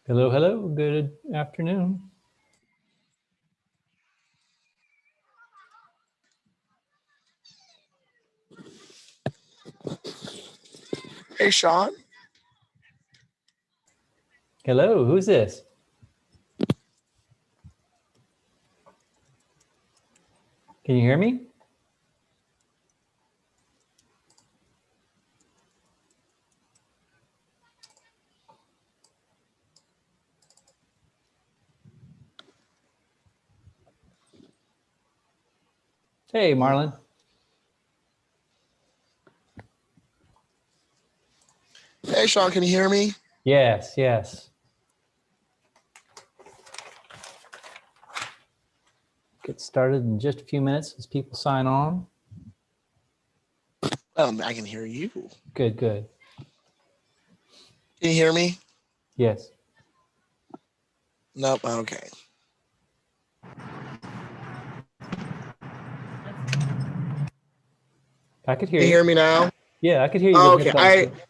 Hello, hello. Good afternoon. Hey, Sean. Hello, who's this? Can you hear me? Hey, Marlon. Hey, Sean, can you hear me? Yes, yes. Get started in just a few minutes as people sign on. I can hear you. Good, good. Can you hear me? Yes. Nope. Okay. I could hear Can you you. hear me now? Yeah, I could hear you Oh, with okay. headphones.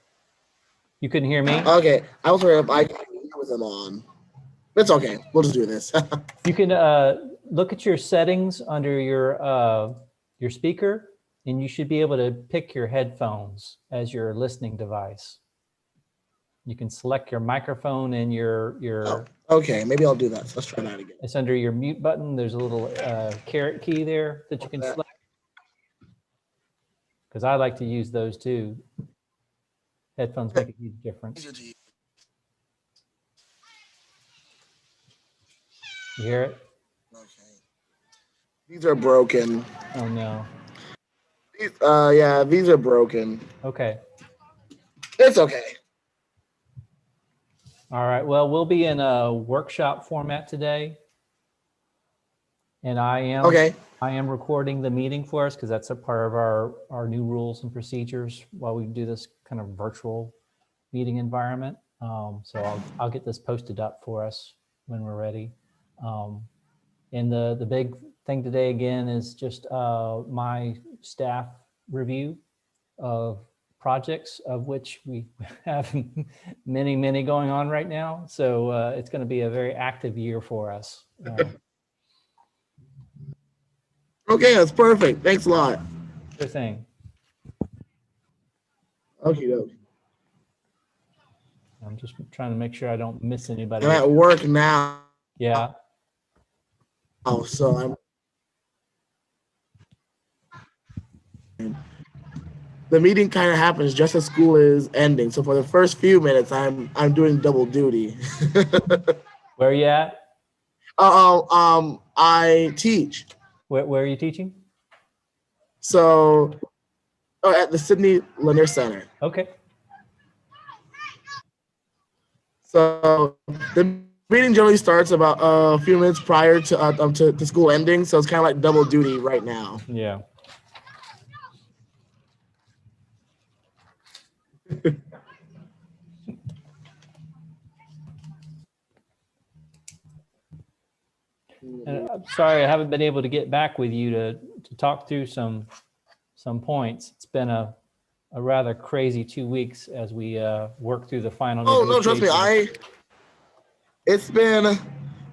You couldn't hear me? Okay. I was worried if I could hear you with them on. It's okay. We'll just do this. You can look at your settings under your speaker, and you should be able to pick your headphones as your listening device. You can select your microphone and Oh, okay. Maybe I'll do that. So let's try that again. it's under your mute button. There's a little caret key there that you can select. Because I like to use those too. Headphones make a huge difference. You hear it? Okay. These are broken. Oh no. Yeah, these are broken. Okay. It's okay. All right. Well, we'll be in a workshop format today. And I am recording the meeting for us because that's a part of our new rules and procedures while we do this kind of virtual meeting environment. So I'll get this posted up for us when we're ready. And the big thing today again is just my staff review of projects, of which we have many going on right now. So it's going to be a very active year for us. Okay, that's perfect. Thanks a lot. Sure thing. Okay, doke. I'm just trying to make sure I don't miss anybody. I'm at work now. Yeah. Oh, so the meeting kind of happens just as school is ending. So for the first few minutes, I'm doing double duty. Where are you at? I teach. Where are you teaching? So at the Sydney Lanier Center. Okay. So the meeting generally starts about a few minutes prior to school ending. So it's kind of like double duty right now. Yeah. And I'm sorry, I haven't been able to get back with you to talk through some points. It's been a rather crazy 2 weeks as we work through the final Oh no, trust me, negotiations. it's been,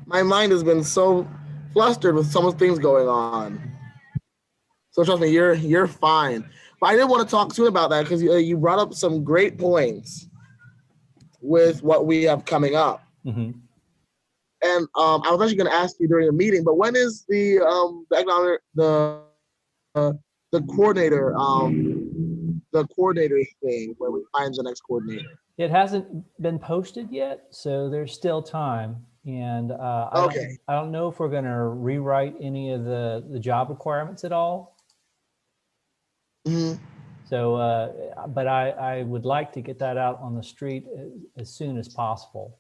my mind has been so flustered with some of things going on. So trust me, you're fine. But I did want to talk to you about that because you brought up some great points with what we have coming up. Mm-hmm. And I was actually going to ask you during the meeting, but when is the coordinator thing where we find the next coordinator? It hasn't been posted yet, so there's still time. And I don't know if we're going to rewrite any of the job requirements at all. Mm-hmm. So, but I would like to get that out on the street as soon as possible.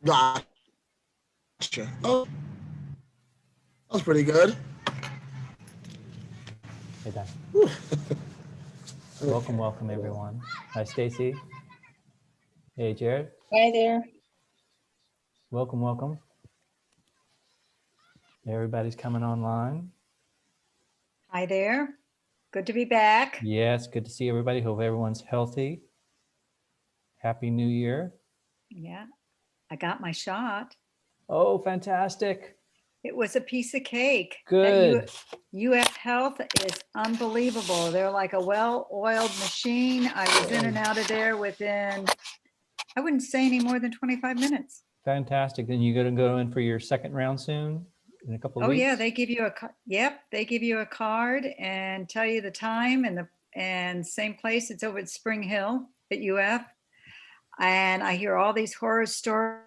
Gotcha. Oh, that's pretty good. Hey, Dan. Welcome everyone. Hi, Stacy. Hey, Jared. Hi there. Welcome. Everybody's coming online. Hi there. Good to be back. Yes, good to see everybody. Hope everyone's healthy. Happy New Year. Yeah, I got my shot. Oh, fantastic. It was a piece of cake. Good. UF Health is unbelievable. They're like a well-oiled machine. I was in and out of there within, I wouldn't say any more than 25 minutes. Fantastic. Then you're going to go in for your second round soon in a couple of Oh weeks? yeah, they give you they give you a card and tell you the time and same place. It's over at Spring Hill at UF. And I hear all these horror stories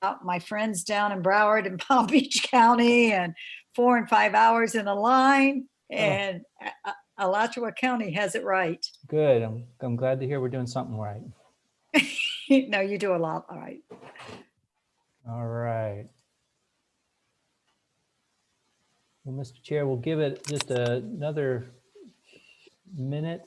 about my friends down in Broward and Palm Beach County and 4 and 5 hours in a line. And Alachua County has it right. Good. I'm glad to hear we're doing something right. No, you do a lot all right. All right. Well, Mr. Chair, we'll give it just another minute.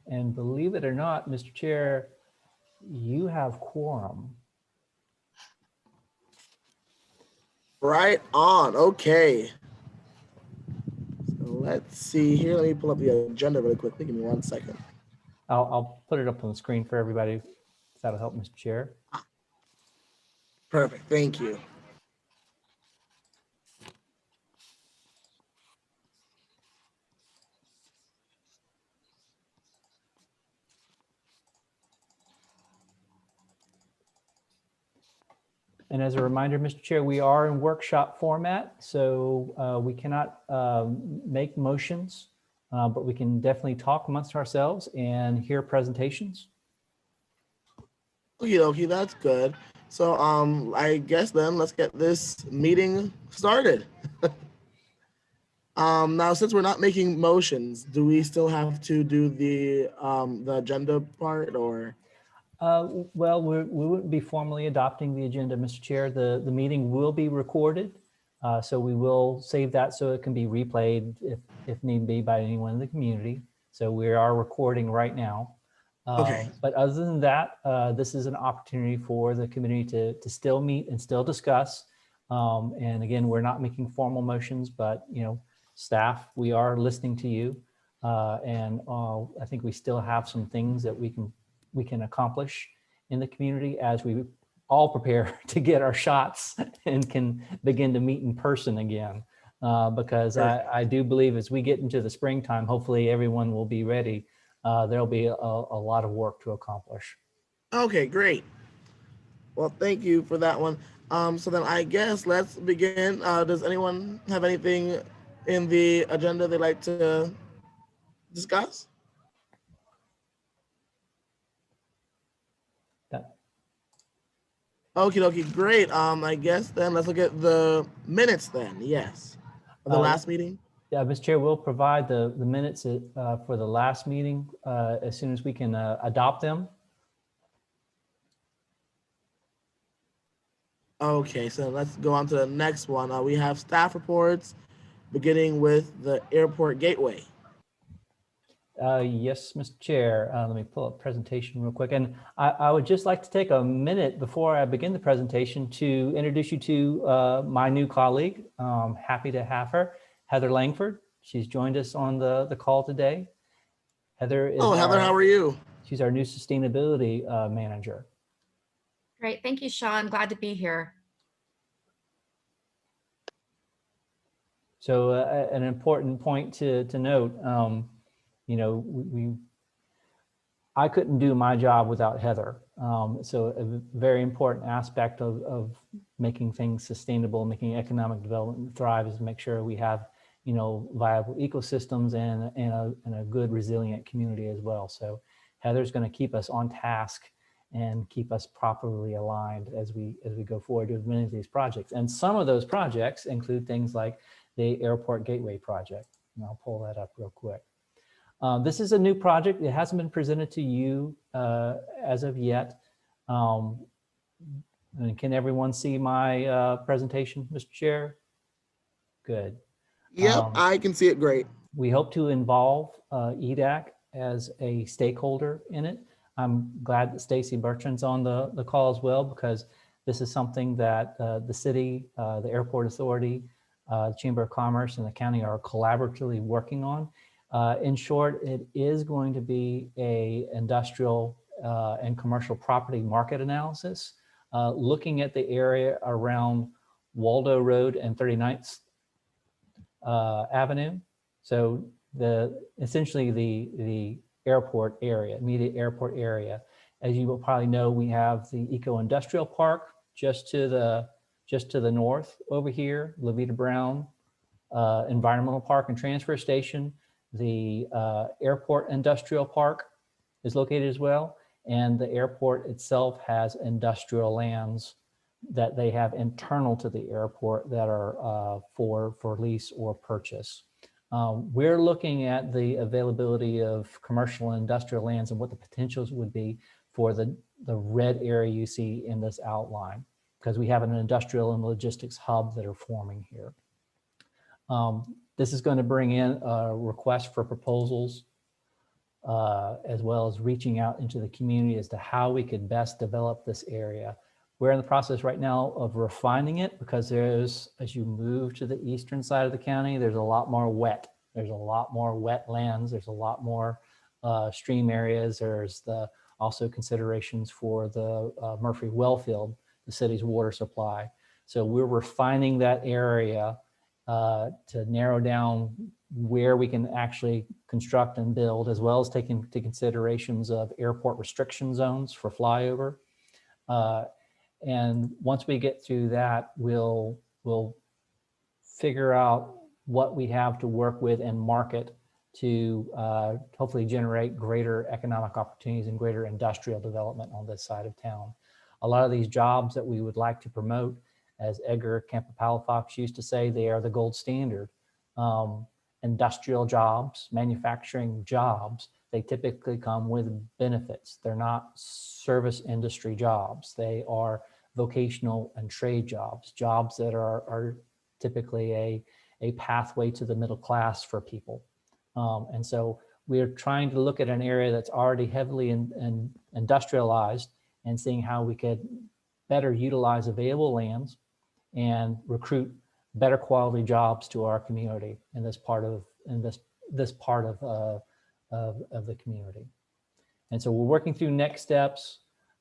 And believe it or not, Mr. Chair, you have quorum. Right on. Okay. So let's see here. Let me pull up the agenda really quickly. Give me 1 second. I'll put it up on the screen for everybody. If that'll help, Mr. Chair. Perfect. Thank you. And as a reminder, Mr. Chair, we are in workshop format, so we cannot make motions, but we can definitely talk amongst ourselves and hear presentations. Okie dokie, that's good. So I guess then let's get this meeting started. Now, since we're not making motions, do we still have to do the agenda part, or? Well, we wouldn't be formally adopting the agenda, Mr. Chair. The meeting will be recorded, so we will save that so it can be replayed if need be by anyone in the community. So we are recording right now. Okay. But other than that, this is an opportunity for the community to still meet and still discuss. And again, we're not making formal motions, but staff, we are listening to you. And I think we still have some things that we can accomplish in the community as we all prepare to get our shots and can begin to meet in person again. Because I do believe as we get into the springtime, hopefully everyone will be ready. There'll be a lot of work to accomplish. Okay, great. Well, thank you for that one. So then I guess let's begin. Does anyone have anything in the agenda they'd like to discuss? Okie dokie, great. I guess then let's look at the minutes then. Yes. Of the last meeting? Yeah, Mr. Chair, we'll provide the minutes for the last meeting as soon as we can adopt them. Okay, so let's go on to the next one. We have staff reports, beginning with the airport gateway. Yes, Mr. Chair. Let me pull up presentation real quick. And I would just like to take a minute before I begin the presentation to introduce you to my new colleague. Happy to have her, Heather Langford. She's joined us on the call today. Heather is Heather, how are you? She's our new sustainability manager. Great. Thank you, Sean. Glad to be here. So an important point to note, I couldn't do my job without Heather. So a very important aspect of making things sustainable, making economic development thrive is to make sure we have, viable ecosystems and a good resilient community as well. So Heather's going to keep us on task and keep us properly aligned as we go forward with many of these projects. And some of those projects include things like the Airport Gateway project. And I'll pull that up real quick. This is a new project. It hasn't been presented to you as of yet. And can everyone see my presentation, Mr. Chair? Good. Yep, I can see it great. We hope to involve EDAC as a stakeholder in it. I'm glad that Stacy Bertrand's on the call as well, because This is something that the city, the airport authority, the Chamber of Commerce and the county are collaboratively working on. In short, it is going to be a industrial and commercial property market analysis, looking at the area around Waldo Road and 39th Avenue. So essentially the airport area, immediate airport area. As you will probably know, we have the Eco-Industrial Park just to the north over here, Levita Brown Environmental Park and Transfer Station. The Airport Industrial Park is located as well. And the airport itself has industrial lands that they have internal to the airport that are for lease or purchase. We're looking at the availability of commercial and industrial lands and what the potentials would be for the red area you see in this outline, because we have an industrial and logistics hub that are forming here. This is going to bring in a request for proposals, as well as reaching out into the community as to how we could best develop this area. We're in the process right now of refining it, because there's, as you move to the eastern side of the county, there's a lot more wet. There's a lot more wetlands. There's a lot more stream areas. There's also considerations for the Murphy Wellfield, the city's water supply. So we're refining that area to narrow down where we can actually construct and build, as well as taking into considerations of airport restriction zones for flyover. And once we get through that, we'll figure out what we have to work with and market to hopefully generate greater economic opportunities and greater industrial development on this side of town. A lot of these jobs that we would like to promote, as Edgar Campo-Palafox used to say, they are the gold standard. Industrial jobs, manufacturing jobs, they typically come with benefits. They're not service industry jobs. They are vocational and trade jobs, jobs that are typically a pathway to the middle class for people. And so we're trying to look at an area that's already heavily industrialized and seeing how we could better utilize available lands and recruit better quality jobs to our community in this part of the community. And so we're working through next steps.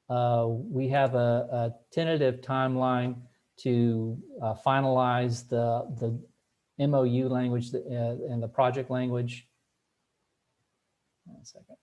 We have a tentative timeline to finalize the MOU language and the project language. One second.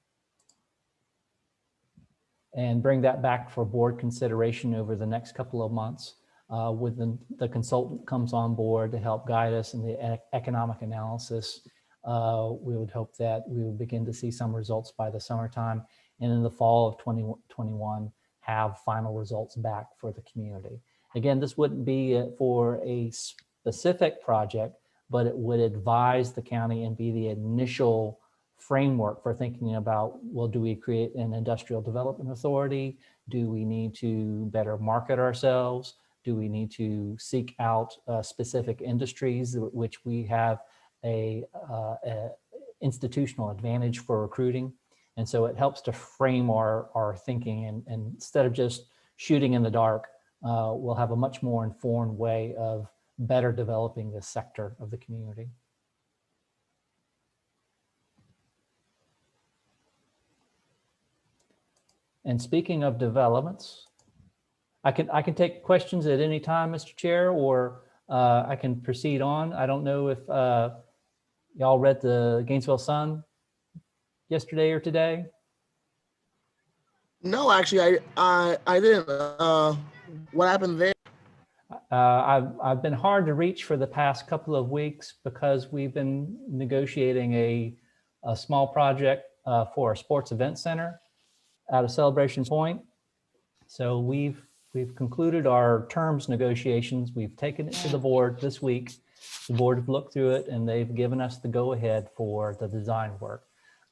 And bring that back for board consideration over the next couple of months. With the consultant comes on board to help guide us in the economic analysis. We would hope that we would begin to see some results by the summertime, and in the fall of 2021 have final results back for the community. Again, this wouldn't be for a specific project, but it would advise the county and be the initial framework for thinking about, well, do we create an industrial development authority? Do we need to better market ourselves? Do we need to seek out specific industries which we have a institutional advantage for recruiting? And so it helps to frame our thinking, and instead of just shooting in the dark, we'll have a much more informed way of better developing this sector of the community. And speaking of developments, I can take questions at any time, Mr. Chair, or I can proceed on. I don't know if y'all read the Gainesville Sun yesterday or today. No, actually, I didn't. What happened there? I've been hard to reach for the past couple of weeks because we've been negotiating a small project for a sports event center out of Celebration Point. So we've concluded our terms negotiations. We've taken it to the board this week. The board have looked through it and they've given us the go ahead for the design work.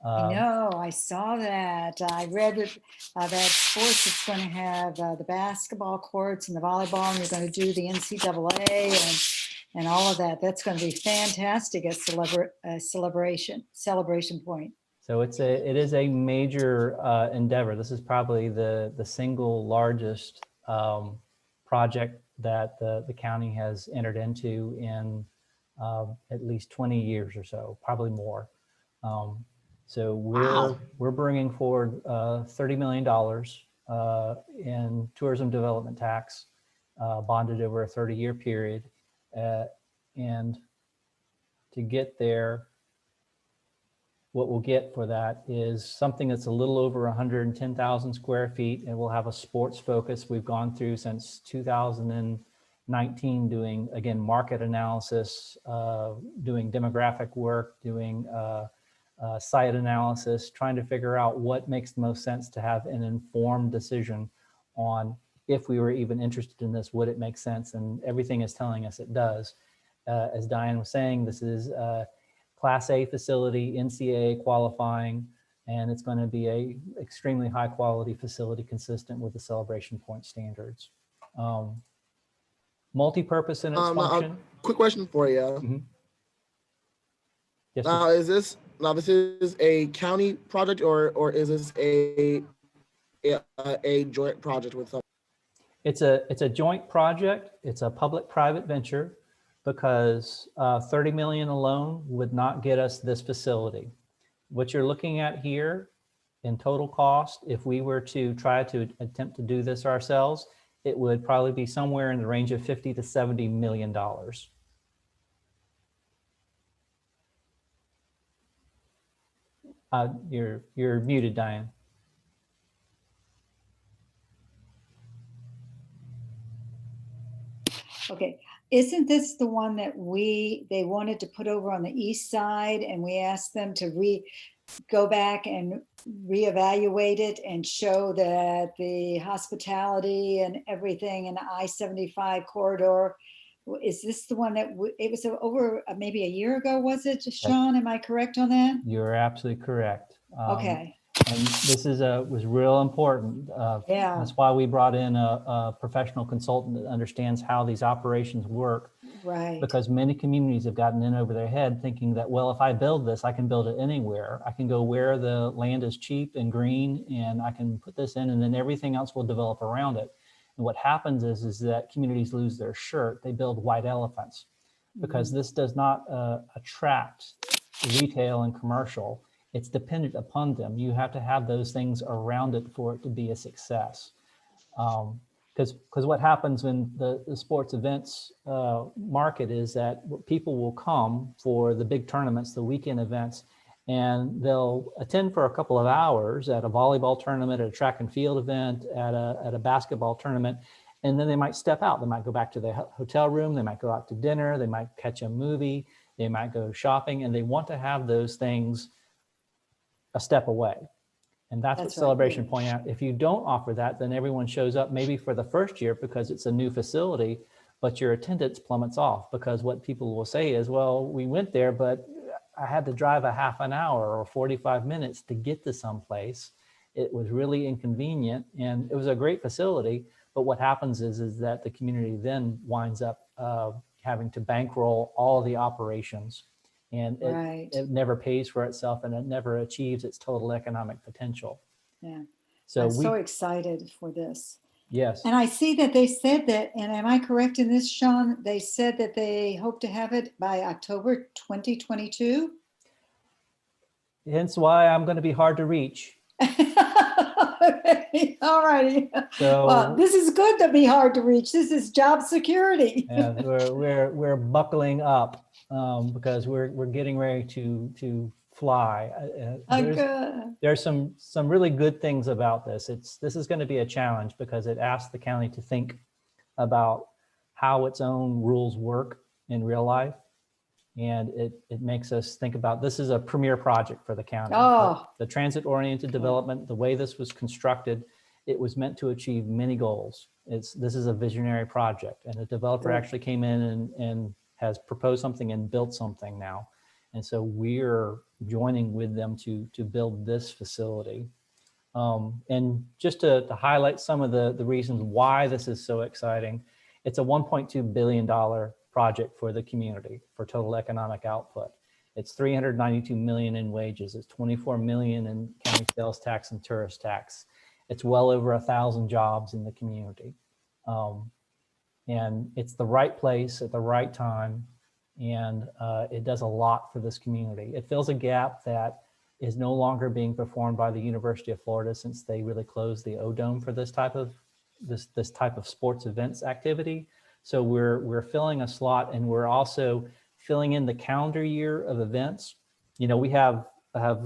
I know, I saw that. I read it, that sports is going to have the basketball courts and the volleyball, and you're going to do the NCAA and all of that. That's going to be fantastic at Celebration Point. So it is a major endeavor. This is probably the single largest project that the county has entered into in at least 20 years or so, probably more. So we're bringing forward $30 million in tourism development tax, bonded over a 30-year period. And to get there, what we'll get for that is something that's a little over 110,000 square feet, and we'll have a sports focus. We've gone through since 2019 doing, again, market analysis, doing demographic work, doing site analysis, trying to figure out what makes the most sense to have an informed decision on if we were even interested in this, would it make sense? And everything is telling us it does. As Diane was saying, this is Class A facility, NCAA qualifying, and it's going to be a extremely high quality facility consistent with the Celebration Point standards. Multi-purpose in its function. Quick question for you. Mm-hmm. Yes, this is a county project, or is this a joint project with someone? It's a joint project. It's a public-private venture, because 30 million alone would not get us this facility. What you're looking at here in total cost, if we were to try to attempt to do this ourselves, it would probably be somewhere in the range of $50 to $70 million. You're muted, Diane. Okay. Isn't this the one that they wanted to put over on the east side, and we asked them to go back and reevaluate it and show that the hospitality and everything in the I-75 corridor? Is this the one that it was over maybe a year ago, was it, Sean? Am I correct on that? You're absolutely correct. Okay. And this was real important. Yeah. That's why we brought in a professional consultant that understands how these operations work. Right. Because many communities have gotten in over their head thinking that, well, if I build this, I can build it anywhere. I can go where the land is cheap and green, and I can put this in, and then everything else will develop around it. And what happens is that communities lose their shirt. They build white elephants, because this does not attract retail and commercial. It's dependent upon them. You have to have those things around it for it to be a success. Because what happens when the sports events market is that people will come for the big tournaments, the weekend events, and they'll attend for a couple of hours at a volleyball tournament, at a track and field event, at a basketball tournament, and then they might step out. They might go back to their hotel room. They might go out to dinner. They might catch a movie. They might go shopping, and they want to have those things a step away. And that's what Celebration Point out. If you don't offer that, then everyone shows up maybe for the first year because it's a new facility, but your attendance plummets off, because what people will say is, well, we went there, but I had to drive a half an hour or 45 minutes to get to someplace. It was really inconvenient, and it was a great facility. But what happens is that the community then winds up having to bankroll all the operations. And it never pays for itself, and it never achieves its total economic potential. Yeah. So I'm so excited for this. Yes. And I see that they said that, and am I correct in this, Sean? They said that they hope to have it by October 2022. Hence why I'm going to be hard to reach. All righty. So, well, this is good to be hard to reach. This is job security. Yeah, we're buckling up because we're getting ready to fly. There's some really good things about this. This is going to be a challenge because it asks the county to think about how its own rules work in real life. And it makes us think about, this is a premier project for the county. Oh. The transit-oriented development, the way this was constructed, it was meant to achieve many goals. This is a visionary project, and the developer actually came in and has proposed something and built something now. And so we're joining with them to build this facility. And just to highlight some of the reasons why this is so exciting, it's a $1.2 billion project for the community for total economic output. It's $392 million in wages. It's $24 million in county sales tax and tourist tax. It's well over 1,000 jobs in the community. And it's the right place at the right time. And it does a lot for this community. It fills a gap that is no longer being performed by the University of Florida since they really closed the O-Dome for this type of sports events activity. So we're filling a slot, and we're also filling in the calendar year of events. You know, we have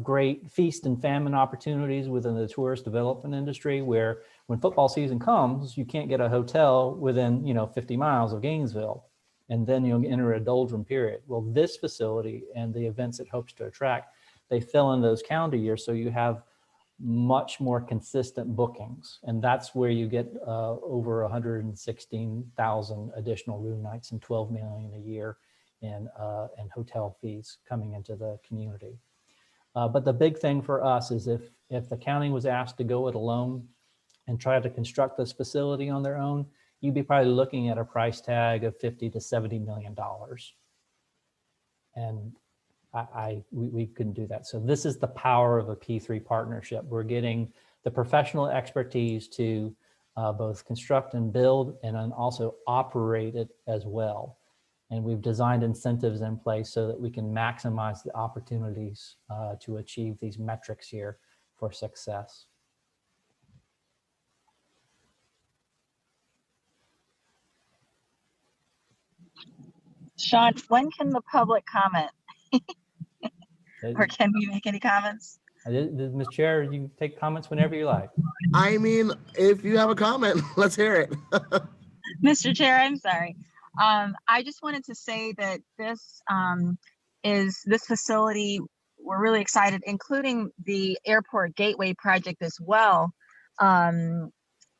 great feast and famine opportunities within the tourist development industry, where when football season comes, you can't get a hotel within, 50 miles of Gainesville, and then you'll enter a doldrum period. Well, this facility and the events it hopes to attract, they fill in those calendar years, so you have much more consistent bookings. And that's where you get over 116,000 additional room nights and $12 million a year in hotel fees coming into the community. But the big thing for us is if the county was asked to go it alone and try to construct this facility on their own, you'd be probably looking at a price tag of $50 to $70 million. And we couldn't do that. So this is the power of a P3 partnership. We're getting the professional expertise to both construct and build, and then also operate it as well. And we've designed incentives in place so that we can maximize the opportunities to achieve these metrics here for success. Sean, when can the public comment? Or can we make any comments? Ms. Chair, you can take comments whenever you like. I mean, if you have a comment, let's hear it. Mr. Chair, I'm sorry. I just wanted to say that this facility, we're really excited, including the airport gateway project as well,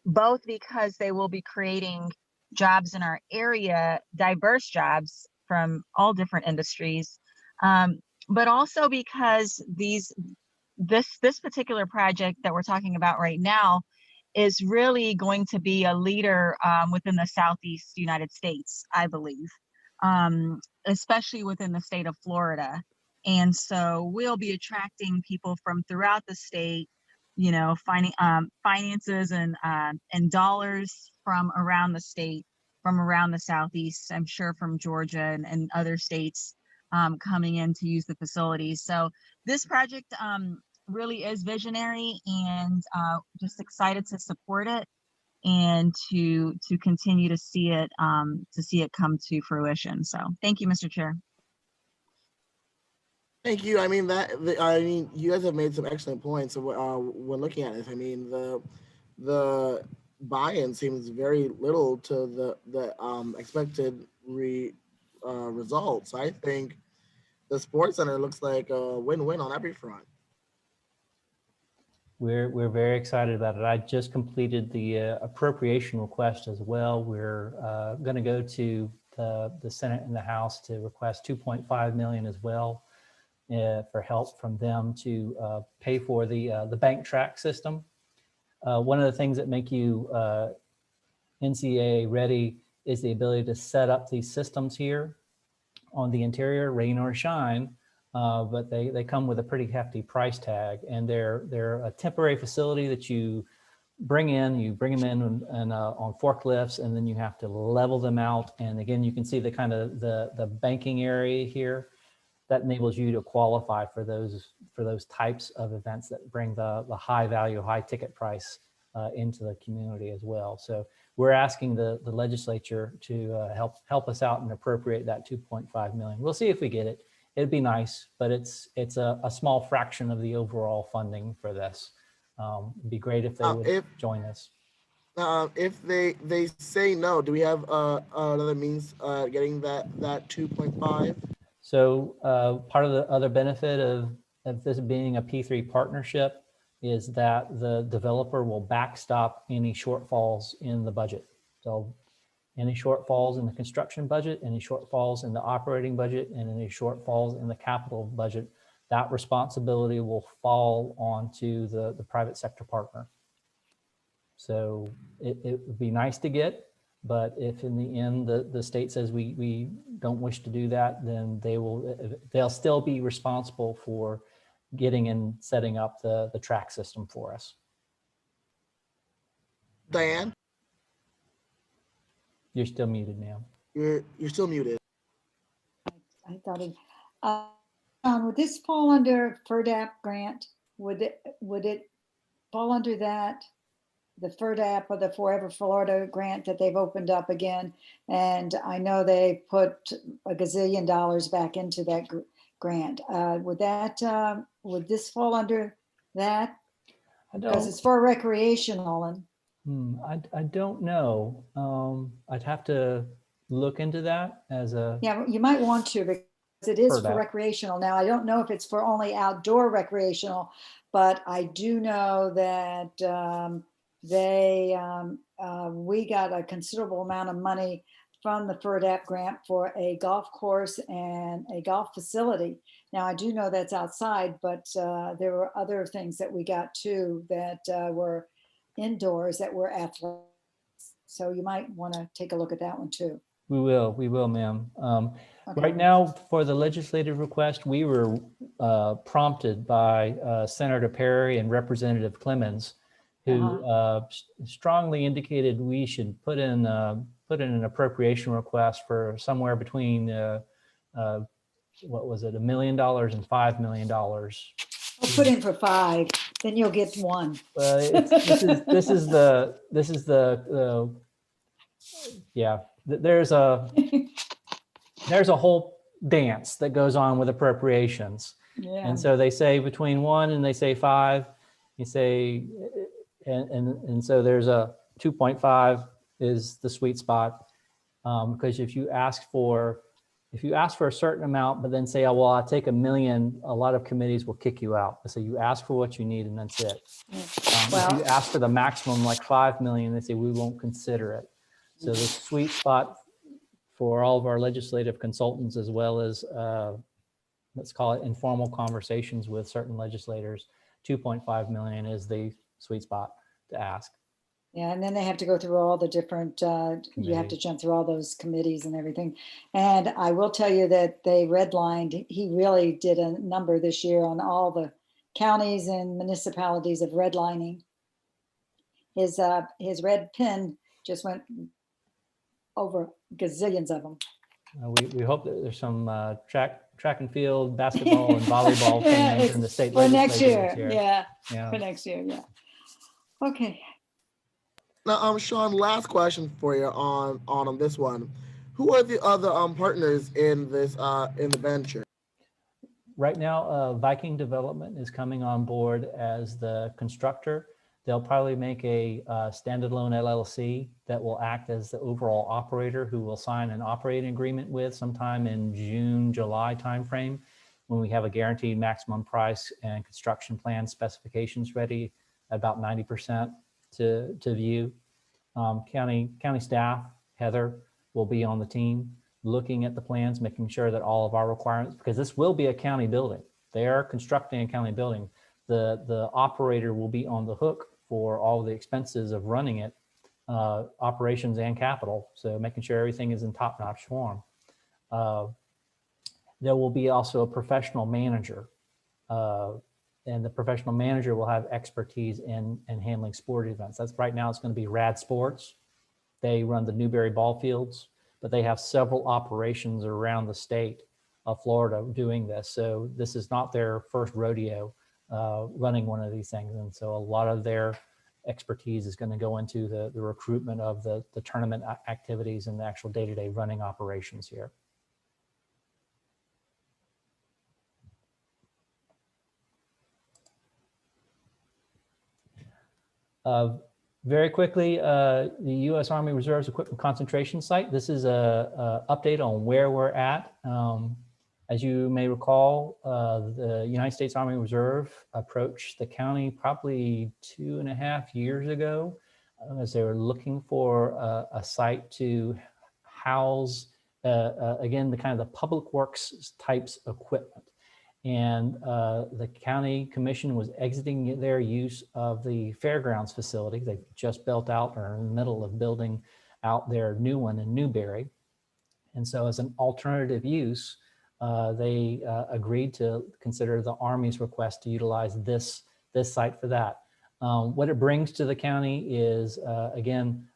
both because they will be creating jobs in our area, diverse jobs from all different industries, but also because this particular project that we're talking about right now is really going to be a leader within the Southeast United States, I believe, especially within the state of Florida. And so we'll be attracting people from throughout the state, finances and dollars from around the state, from around the Southeast, I'm sure from Georgia and other states coming in to use the facilities. So this project really is visionary, and just excited to support it and to continue to see it come to fruition. So thank you, Mr. Chair. Thank you. I mean, you guys have made some excellent points when looking at it. I mean, the buy-in seems very little to the expected results. I think the Sports Center looks like a win-win on every front. We're very excited about it. I just completed the appropriation request as well. We're going to go to the Senate and the House to request $2.5 million as well for help from them to pay for the bank track system. One of the things that make you NCAA ready is the ability to set up these systems here on the interior, rain or shine. But they come with a pretty hefty price tag, and they're a temporary facility that you bring them in and on forklifts, and then you have to level them out. And again, you can see the kind of the banking area here that enables you to qualify for those types of events that bring the high value, high ticket price into the community as well. So we're asking the legislature to help us out and appropriate that $2.5 million. We'll see if we get it. It'd be nice, but it's a small fraction of the overall funding for this. It'd be great if they would join us. If they say no, do we have another means getting that 2.5? So part of the other benefit of this being a P3 partnership is that the developer will backstop any shortfalls in the budget. So any shortfalls in the construction budget, any shortfalls in the operating budget, and any shortfalls in the capital budget, that responsibility will fall onto the private sector partner. So it would be nice to get, but if in the end the state says we don't wish to do that, then they'll still be responsible for getting and setting up the track system for us. Diane? You're still muted, ma'am. You're still muted. I thought it, would this fall under FERDAP grant? Would it fall under that? The FERDAP or the Forever Florida grant that they've opened up again. And I know they put a gazillion dollars back into that grant. Would this fall under that? Because it's for recreational and. I don't know. I'd have to look into that as a. Yeah, you might want to, because it is for FERDAP. recreational. Now, I don't know if it's for only outdoor recreational, but I do know that we got a considerable amount of money from the FERDAP grant for a golf course and a golf facility. Now, I do know that's outside, but there were other things that we got too that were indoors that were athletic. So you might want to take a look at that one too. We will, ma'am. Okay. Right now, for the legislative request, we were prompted by Senator Perry and Representative Clemens, who strongly indicated we should put in an appropriation request for somewhere between what was it, $1 million and $5 million. I'll put in for 5, then you'll get 1. This is the yeah. There's a whole dance that goes on with appropriations. Yeah. And so they say between 1 and they say 5, you say, and so there's a 2.5 is the sweet spot. Because if you ask for a certain amount, but then say, oh, well, I'll take $1 million, a lot of committees will kick you out. So you ask for what you need and that's it. If you ask for the maximum, like 5 million, they say, we won't consider it. So the sweet spot for all of our legislative consultants, as well as let's call it informal conversations with certain legislators, 2.5 million is the sweet spot to ask. Yeah, and then they have to go through all the different, you have to jump through all those committees and everything. And I will tell you that they redlined, he really did a number this year on all the counties and municipalities of redlining. His red pen just went over gazillions of them. We hope that there's some track and field, basketball and volleyball things in the state for next legislature year. this Yeah, for next year. Yeah. Okay. Now, Sean, last question for you on this one. Who are the other partners in this in the venture? Right now, Viking Development is coming on board as the constructor. They'll probably make a standalone LLC that will act as the overall operator, who will sign an operating agreement with sometime in June, July timeframe, when we have a guaranteed maximum price and construction plan specifications ready, about 90% to view. County staff, Heather, will be on the team looking at the plans, making sure that all of our requirements, because this will be a county building. They are constructing a county building. The operator will be on the hook for all the expenses of running it, operations and capital. So making sure everything is in top-notch form. There will be also a professional manager, and the professional manager will have expertise in handling sport events. That's right now, it's going to be Rad Sports. They run the Newberry ball fields, but they have several operations around the state of Florida doing this. So this is not their first rodeo running one of these things. And so a lot of their expertise is going to go into the recruitment of the tournament activities and the actual day-to-day running operations here. Very quickly, the U.S. Army Reserve's Equipment Concentration Site. This is a update on where we're at. As you may recall, the United States Army Reserve approached the county probably 2.5 years ago as they were looking for a site to house, again, the kind of the public works types equipment. And the county commission was exiting their use of the fairgrounds facility. They just built out, or in the middle of building out their new one in Newberry. And so as an alternative use, they agreed to consider the Army's request to utilize this site for that. What it brings to the county is, again,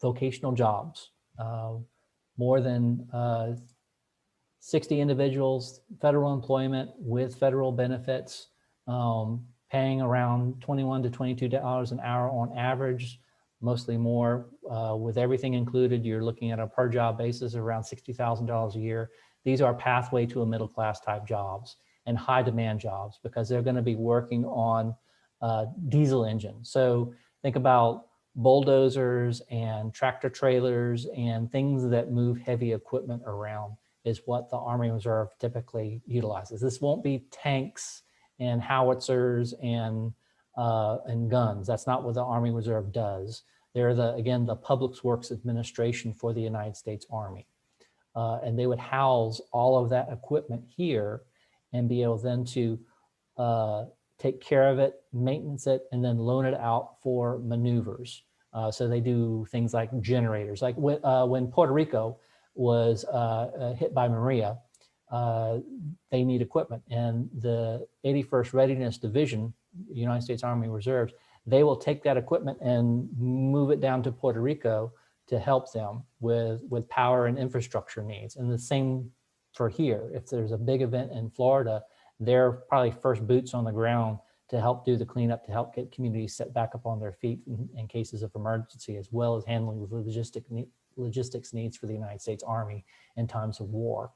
vocational jobs. More than 60 individuals, federal employment with federal benefits, paying around $21 to $22 an hour on average, mostly more. With everything included, you're looking at a per job basis of around $60,000 a year. These are pathway to a middle class type jobs and high demand jobs because they're going to be working on diesel engines. So think about bulldozers and tractor trailers and things that move heavy equipment around is what the Army Reserve typically utilizes. This won't be tanks and howitzers and guns. That's not what the Army Reserve does. They're again, the Public Works Administration for the United States Army. And they would house all of that equipment here and be able then to take care of it, maintenance it, and then loan it out for maneuvers. So they do things like generators. Like when Puerto Rico was hit by Maria, they need equipment. And the 81st Readiness Division, United States Army Reserves, they will take that equipment and move it down to Puerto Rico to help them with power and infrastructure needs. And the same for here. If there's a big event in Florida, they're probably first boots on the ground to help do the cleanup, to help get communities set back up on their feet in cases of emergency, as well as handling the logistics needs for the United States Army in times of war.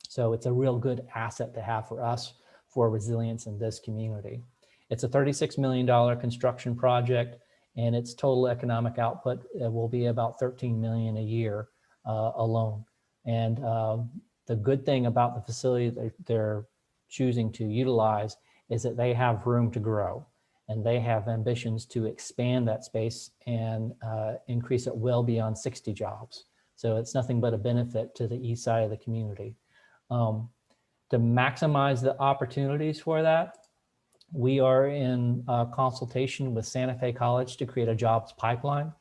So it's a real good asset to have for us for resilience in this community. It's a $36 million construction project, and its total economic output will be about $13 million a year alone. And the good thing about the facility that they're choosing to utilize is that they have room to grow, and they have ambitions to expand that space and increase it well beyond 60 jobs. So it's nothing but a benefit to the east side of the community. To maximize the opportunities for that, we are in consultation with Santa Fe College to create a jobs pipeline.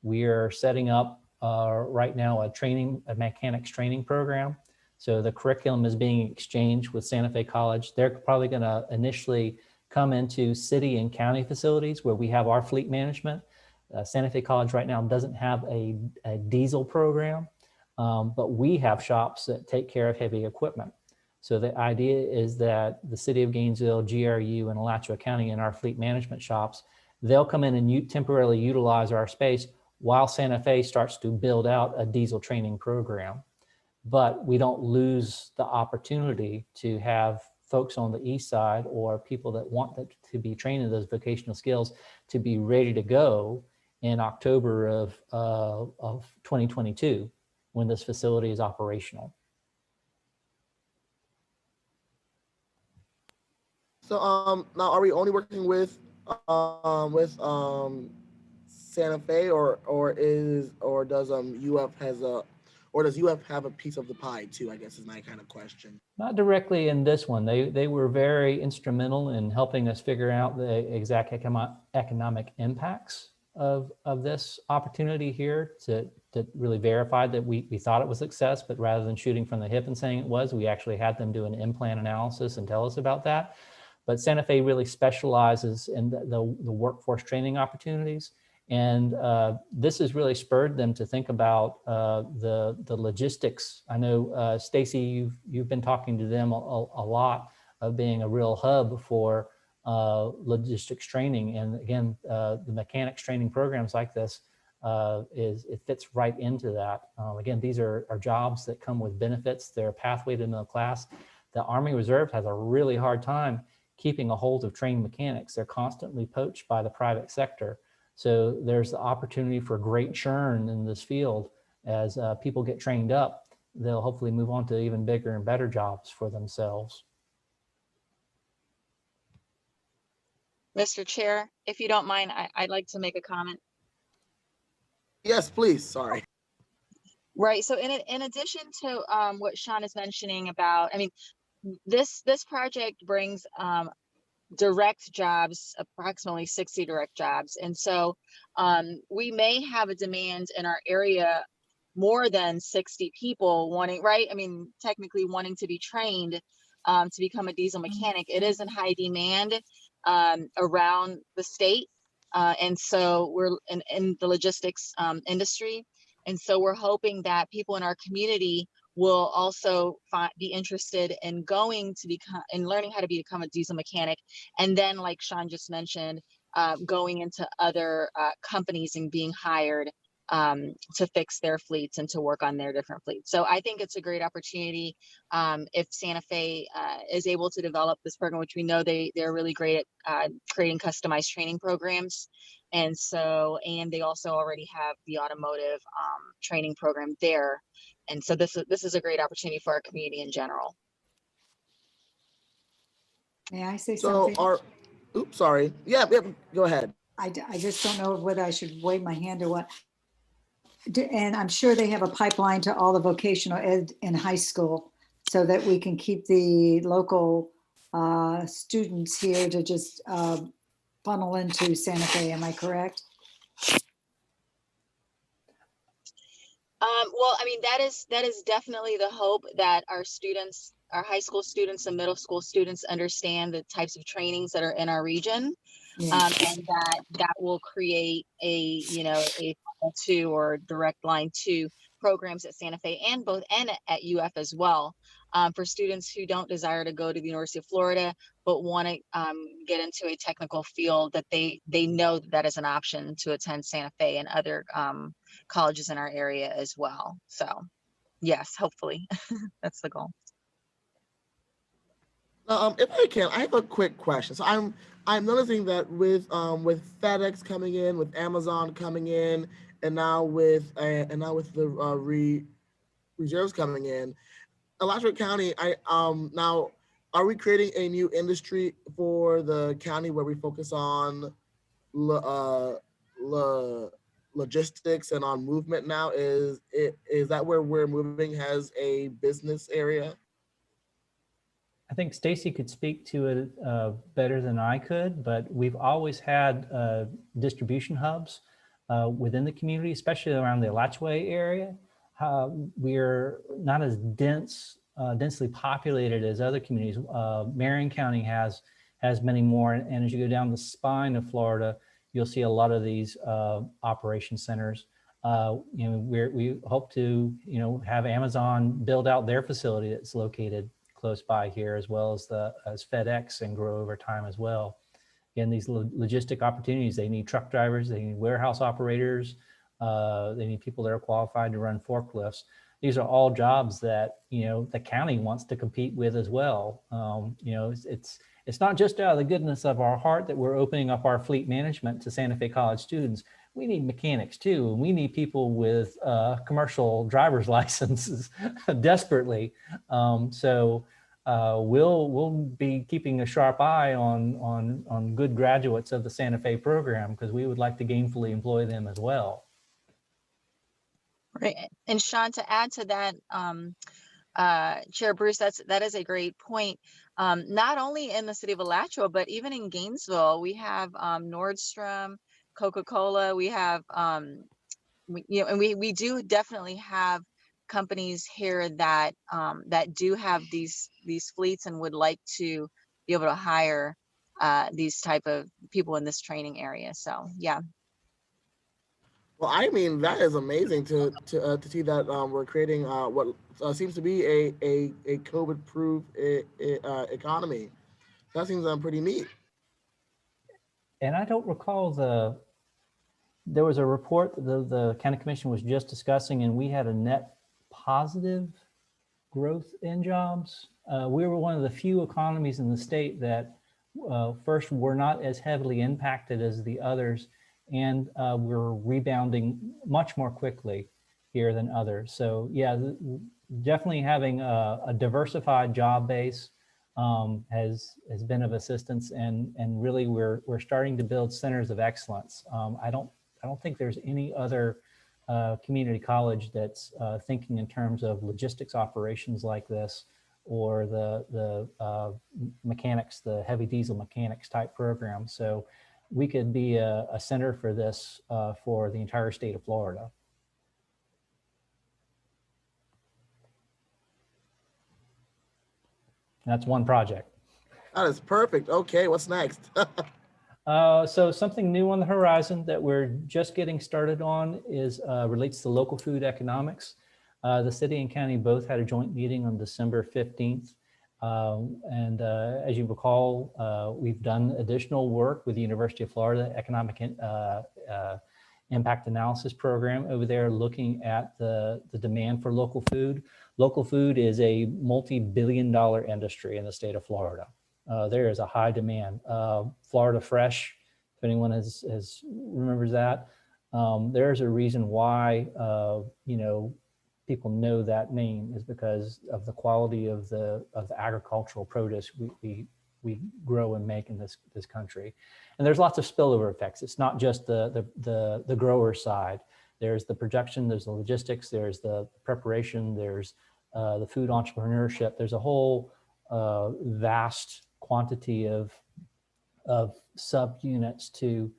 We are setting up right now a mechanics training program. So the curriculum is being exchanged with Santa Fe College. They're probably going to initially come into city and county facilities where we have our fleet management. Santa Fe College right now doesn't have a diesel program, but we have shops that take care of heavy equipment. So the idea is that the city of Gainesville, GRU, and Alachua County in our fleet management shops, they'll come in and temporarily utilize our space while Santa Fe starts to build out a diesel training program. But we don't lose the opportunity to have folks on the east side or people that want to be trained in those vocational skills to be ready to go in October of 2022 when this facility is operational. So now are we only working with Santa Fe or does UF have a piece of the pie too, I guess is my kind of question. Not directly in this one. They were very instrumental in helping us figure out the exact economic impacts of this opportunity here to really verify that we thought it was a success, but rather than shooting from the hip and saying it was, we actually had them do an in-plan analysis and tell us about that. But Santa Fe really specializes in the workforce training opportunities. And this has really spurred them to think about the logistics. I know, Stacy, you've been talking to them a lot of being a real hub for logistics training. And again, the mechanics training programs like this, it fits right into that. Again, these are jobs that come with benefits. They're a pathway to middle class. The Army Reserve has a really hard time keeping a hold of trained mechanics. They're constantly poached by the private sector. So there's the opportunity for great churn in this field. As people get trained up, they'll hopefully move on to even bigger and better jobs for themselves. Mr. Chair, if you don't mind, I'd like to make a comment. Yes, please, sorry. Right, so in addition to what Sean is mentioning about, I mean, this project brings direct jobs, approximately 60 direct jobs. And so we may have a demand in our area more than 60 people wanting, right? I mean, technically wanting to be trained to become a diesel mechanic. It is in high demand around the state. And so we're in the logistics industry. And so we're hoping that people in our community will also be interested in going to become and learning how to become a diesel mechanic. And then, like Sean just mentioned, going into other companies and being hired to fix their fleets and to work on their different fleets. So I think it's a great opportunity if Santa Fe is able to develop this program, which we know they're really great at creating customized training programs. And they also already have the automotive training program there. And so this is a great opportunity for our community in general. May I say So something? oops, sorry. Yeah, go ahead. I just don't know whether I should wave my hand or what. And I'm sure they have a pipeline to all the vocational ed in high school so that we can keep the local students here to just funnel into Santa Fe. Am I correct? Well, I mean, that is definitely the hope, that our students, our high school students and middle school students, understand the types of trainings that are in our region. Yeah. And that will create a funnel to or direct line to programs at Santa Fe and at UF as well, for students who don't desire to go to the University of Florida but want to get into a technical field, that they know that is an option to attend Santa Fe and other colleges in our area as well. So yes, hopefully that's the goal. If I can, I have a quick question. So I'm noticing that with FedEx coming in, with Amazon coming in, and now with the reserves coming in, Alachua County, now are we creating a new industry for the county where we focus on logistics and on movement now? Is that where we're moving as a business area? I think Stacy could speak to it better than I could, but we've always had distribution hubs within the community, especially around the Alachua area. We're not as densely populated as other communities. Marion County has many more, and as you go down the spine of Florida, you'll see a lot of these operation centers. We hope to have Amazon build out their facility that's located close by here, as well as FedEx, and grow over time as well. Again, these logistic opportunities, they need truck drivers, they need warehouse operators, they need people that are qualified to run forklifts. These are all jobs that the county wants to compete with as well. It's not just out of the goodness of our heart that we're opening up our fleet management to Santa Fe College students. We need mechanics too, and we need people with commercial driver's licenses desperately. So we'll be keeping a sharp eye on good graduates of the Santa Fe program, because we would like to gainfully employ them as well. Right. And Sean, to add to that, Chair Bruce, that is a great point. Not only in the city of Alachua, but even in Gainesville, we have Nordstrom, Coca-Cola. We have, we do definitely have companies here that do have these fleets and would like to be able to hire these type of people in this training area. So yeah. Well, I mean, that is amazing to see that we're creating what seems to be a COVID-proof economy. That seems pretty neat. And I don't recall there was a report that the county commission was just discussing, and we had a net positive growth in jobs. We were one of the few economies in the state that first were not as heavily impacted as the others, and we're rebounding much more quickly here than others. So yeah, definitely having a diversified job base has been of assistance, and really we're starting to build centers of excellence. I don't think there's any other community college that's thinking in terms of logistics operations like this, or the mechanics, the heavy diesel mechanics type program. So we could be a center for this for the entire state of Florida. That's one project. That is perfect. Okay, what's next? So something new on the horizon that we're just getting started on is relates to local food economics. The city and county both had a joint meeting on December 15th. As you recall, we've done additional work with the University of Florida Economic Impact Analysis Program over there, looking at the demand for local food. Local food is a multi-billion-dollar industry in the state of Florida. There is a high demand. Florida Fresh, if anyone remembers that, there's a reason why people know that name, is because of the quality of the agricultural produce we grow and make in this country. And there's lots of spillover effects. It's not just the grower side. There's the production, there's the logistics, there's the preparation, there's the food entrepreneurship. There's a whole vast quantity of subunits to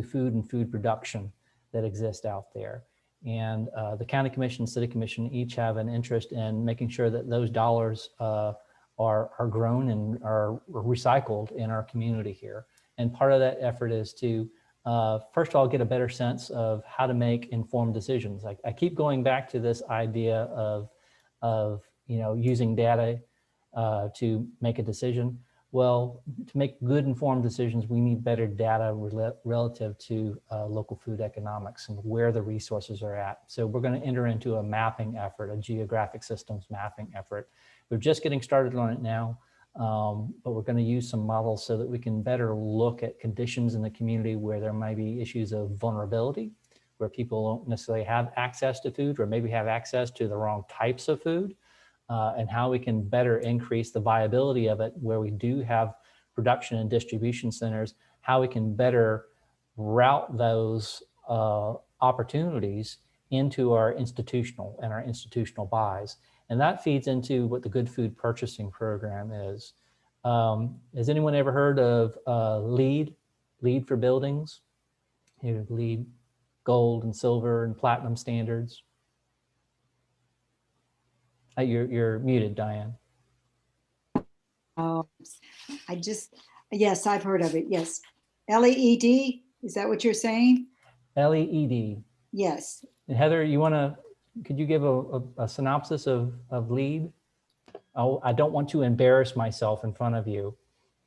food and food production that exist out there. And the county commission, city commission each have an interest in making sure that those dollars are grown and are recycled in our community here. And part of that effort is to, first of all, get a better sense of how to make informed decisions. I keep going back to this idea of using data to make a decision. Well, to make good informed decisions, we need better data relative to local food economics and where the resources are at. So we're going to enter into a mapping effort, a geographic systems mapping effort. We're just getting started on it now, but we're going to use some models so that we can better look at conditions in the community where there might be issues of vulnerability, where people don't necessarily have access to food or maybe have access to the wrong types of food. And how we can better increase the viability of it where we do have production and distribution centers, how we can better route those opportunities into our institutional buys. And that feeds into what the Good Food Purchasing Program is. Has anyone ever heard of LEED for buildings? LEED, gold and silver and platinum standards. You're muted, Diane. Oh, yes, I've heard of it. Yes. LEED, is that what you're saying? LEED. Yes. And Heather, could you give a synopsis of LEED? Oh, I don't want to embarrass myself in front of you.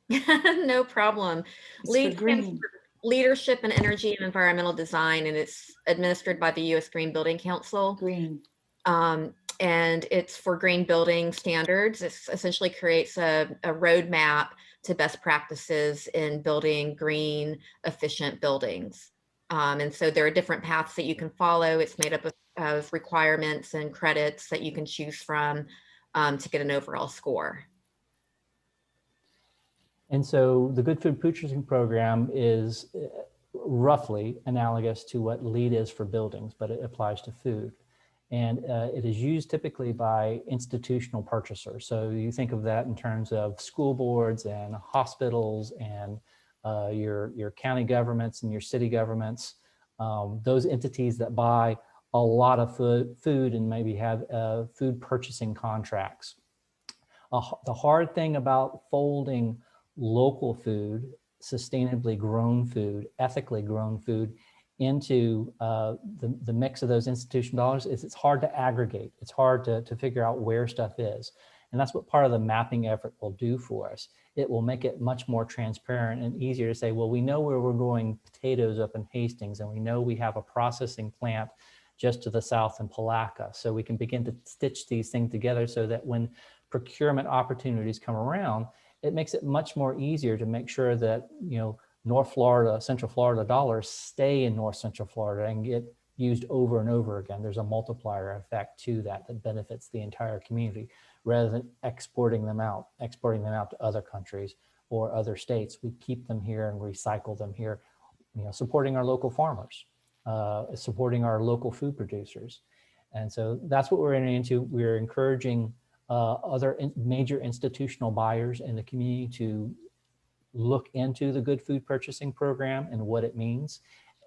No problem. LEED stands for Leadership in Energy and Environmental Design, and it's administered by the U.S. Green Building Council. Green. And it's for green building standards. It essentially creates a roadmap to best practices in building green, efficient buildings. And so there are different paths that you can follow. It's made up of requirements and credits that you can choose from to get an overall score. And so the Good Food Purchasing Program is roughly analogous to what LEED is for buildings, but it applies to food. And it is used typically by institutional purchasers. So you think of that in terms of school boards and hospitals and your county governments and your city governments, those entities that buy a lot of food and maybe have food purchasing contracts. The hard thing about folding local food, sustainably grown food, ethically grown food into the mix of those institutional dollars is it's hard to aggregate. It's hard to figure out where stuff is. And that's what part of the mapping effort will do for us. It will make it much more transparent and easier to say, well, we know where we're growing potatoes up in Hastings, and we know we have a processing plant just to the south in Palaca. So we can begin to stitch these things together so that when procurement opportunities come around, it makes it much more easier to make sure that, North Florida, Central Florida dollars stay in North Central Florida and get used over and over again. There's a multiplier effect to that benefits the entire community rather than exporting them out to other countries or other states. We keep them here and recycle them here, supporting our local farmers, supporting our local food producers. And so that's what we're entering into. We're encouraging other major institutional buyers in the community to look into the Good Food Purchasing Program and what it means.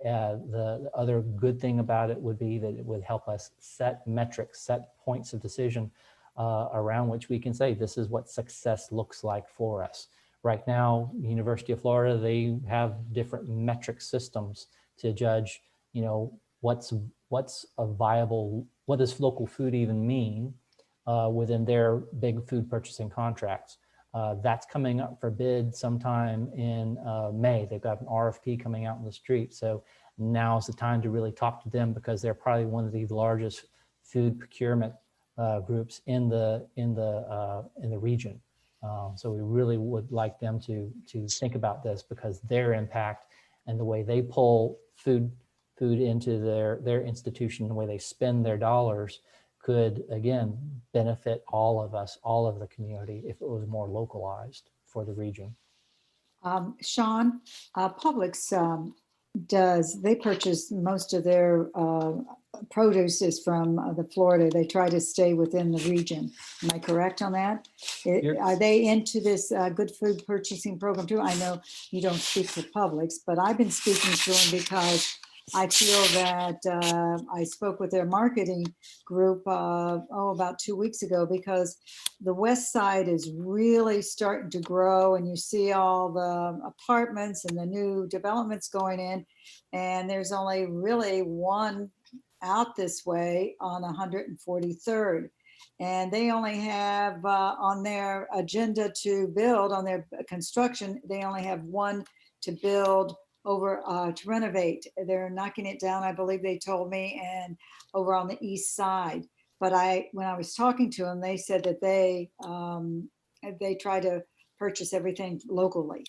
The other good thing about it would be that it would help us set metrics, set points of decision around which we can say, this is what success looks like for us, Right now, University of Florida, they have different metric systems to judge, you know, what's a viable, what does local food even mean within their big food purchasing contracts. That's coming up for bid sometime in May. They've got an RFP coming out in the street. So now's the time to really talk to them, because they're probably one of the largest food procurement groups in the region. So we really would like them to think about this, because their impact and the way they pull food into their institution, the way they spend their dollars, could again benefit all of us, all of the community, if it was more localized for the region. Sean, Publix they purchase most of their produce is from the Florida. They try to stay within the region. Am I correct on that? Are they into this good food purchasing program too? I know you don't speak to Publix, but I've been speaking to them because I feel that I spoke with their marketing group, about 2 weeks ago, because the West Side is really starting to grow, and you see all the apartments and the new developments going in, and there's only really one out this way on 143rd. And they only have on their agenda to build, on their construction, they only have one to build over to renovate. They're knocking it down, I believe they told me, and over on the east side. But when I was talking to them, they said that they try to purchase everything locally.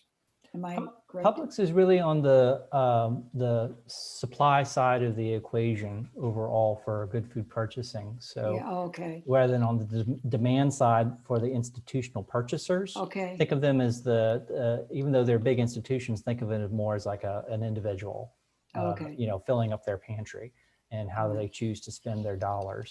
Am I correct? Publix is really on the supply side of the equation overall for good food purchasing. So yeah, okay. rather than on the demand side for the institutional purchasers, Okay. think of them as even though they're big institutions, think of it as more as like an individual, Okay. you know, filling up their pantry and how they choose to spend their dollars.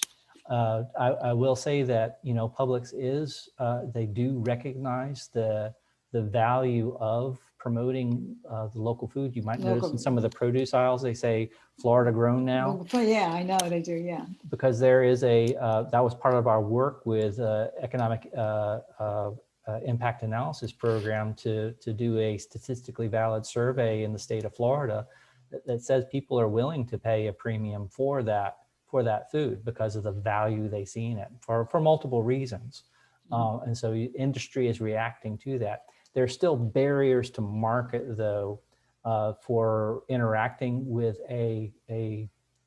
I will say that, you know, Publix is, they do recognize the value of promoting the local food. You might notice in some of the produce aisles, they say Florida grown now. Well, yeah, I know they do, yeah. Because there is that was part of our work with economic impact analysis program to do a statistically valid survey in the state of Florida that says people are willing to pay a premium for that food because of the value they see in it for multiple reasons. And so industry is reacting to that. There are still barriers to market, though, for interacting with a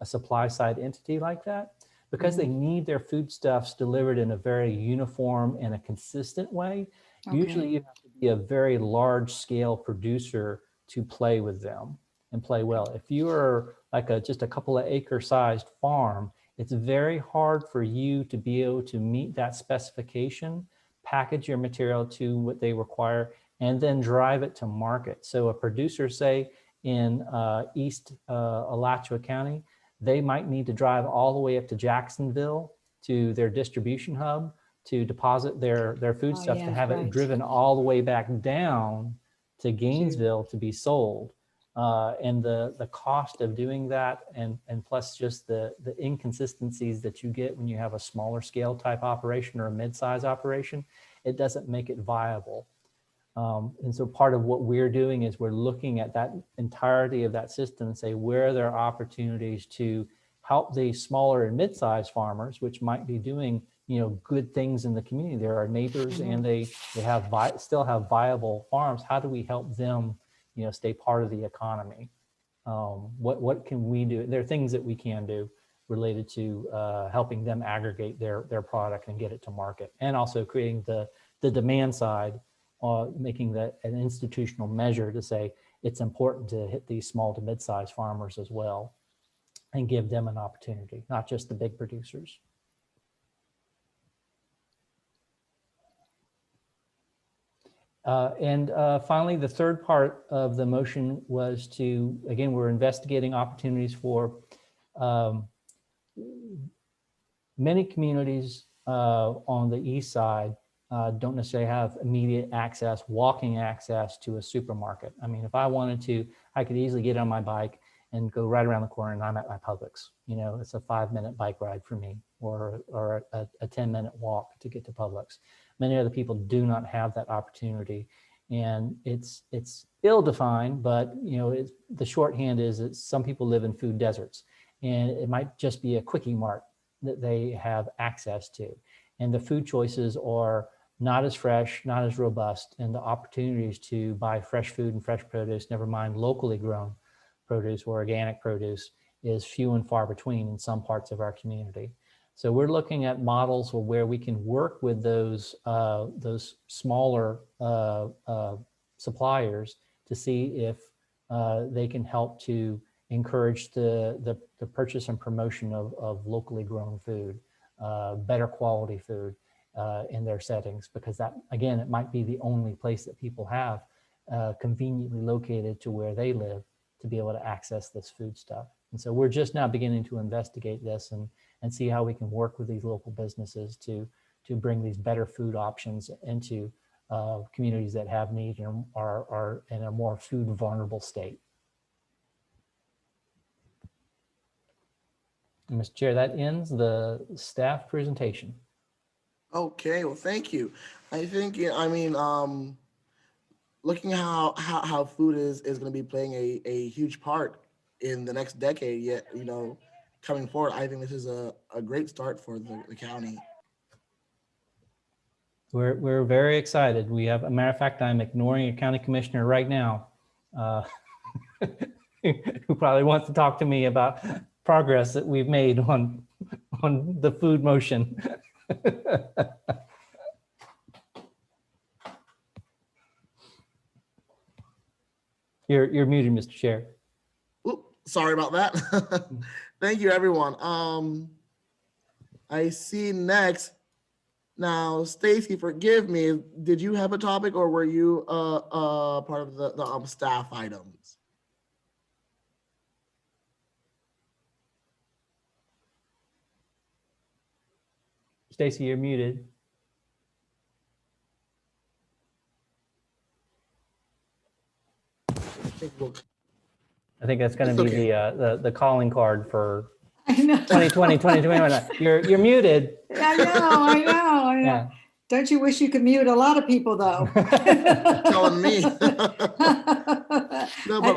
supply side entity like that, because they need their foodstuffs delivered in a very uniform and a consistent way. Okay. Usually you have to be a very large scale producer to play with them and play well. If you are like just a couple of acre sized farm, it's very hard for you to be able to meet that specification, package your material to what they require, and then drive it to market. So a producer, say in East Alachua County, they might need to drive all the way up to Jacksonville to their distribution hub to deposit their food stuff, to have it driven all the way back down to Gainesville to be sold. And the cost of doing that, and plus just the inconsistencies that you get when you have a smaller scale type operation or a mid-size operation, it doesn't make it viable. And so part of what we're doing is we're looking at that entirety of that system and say, where are there opportunities to help the smaller and mid-sized farmers, which might be doing, you know, good things in the community. There are neighbors and they still have viable farms. How do we help them, you know, stay part of the economy? What can we do? There are things that we can do related to helping them aggregate their product and get it to market, and also creating the demand side, making that an institutional measure to say it's important to hit these small to mid-sized farmers as well and give them an opportunity, not just the big producers. And finally, the third part of the motion was to, again, we're investigating opportunities for many communities on the east side don't necessarily have immediate access, walking access to a supermarket. I mean, if I wanted to, I could easily get on my bike and go right around the corner and I'm at my Publix. You know, it's a 5-minute bike ride for me, or a 10-minute walk to get to Publix. Many other people do not have that opportunity. And it's ill-defined, but the shorthand is that some people live in food deserts, and it might just be a quickie mart that they have access to. And the food choices are not as fresh, not as robust, and the opportunities to buy fresh food and fresh produce, never mind locally grown produce or organic produce, is few and far between in some parts of our community. So we're looking at models where we can work with those smaller suppliers to see if they can help to encourage the purchase and promotion of locally grown food, better quality food in their settings, because that, again, it might be the only place that people have conveniently located to where they live to be able to access this food stuff. And so we're just now beginning to investigate this and see how we can work with these local businesses to bring these better food options into communities that have need and are in a more food vulnerable state. And Mr. Chair, that ends the staff presentation. Okay, well, thank you. I think, looking how food is going to be playing a huge part in the next decade, yet, coming forward, I think this is a great start for the county. We're very excited. We have, a matter of fact, I'm ignoring a county commissioner right now who probably wants to talk to me about progress that we've made on the food motion. You're muted, Mr. Chair. Oops, sorry about that. Thank you, everyone. I see next. Now, Stacy, forgive me. Did you have a topic, or were you part of the staff items? Stacy, you're muted. I think that's going to be the calling card for 2020, 2021. You're muted. I know. Yeah. Don't you wish you could mute a lot of people, though? Telling me. No, but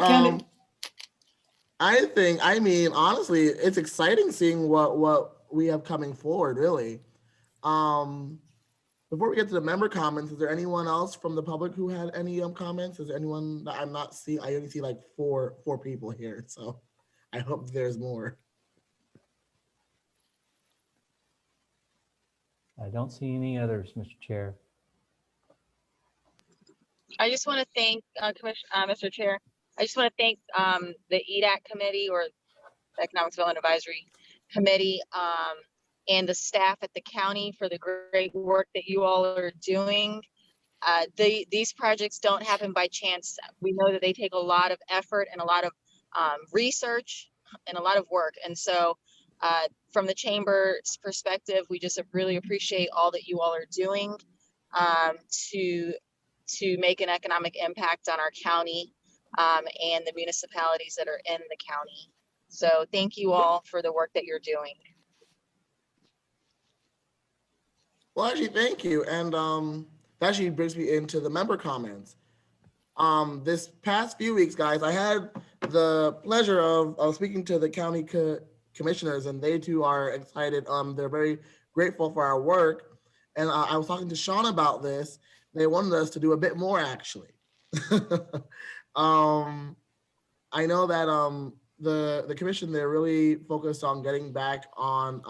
honestly, it's exciting seeing what we have coming forward, really. Before we get to the member comments, is there anyone else from the public who had any comments? Is there anyone that I'm not seeing? I only see like four people here, so I hope there's more. I don't see any others, Mr. Chair. I just want to thank Mr. Chair. I just want to thank the EDAC committee, or the Economic Development Advisory Committee, and the staff at the county for the great work that you all are doing. These projects don't happen by chance. We know that they take a lot of effort and a lot of research and a lot of work. And so from the chamber's perspective, we just really appreciate all that you all are doing to make an economic impact on our county and the municipalities that are in the county. So thank you all for the work that you're doing. Well, actually, thank you. And that actually brings me into the member comments. This past few weeks, guys, I had the pleasure of speaking to the county commissioners, and they too are excited. They're very grateful for our work. And I was talking to Sean about this. They wanted us to do a bit more, actually. I know that the commission, they're really focused on getting back on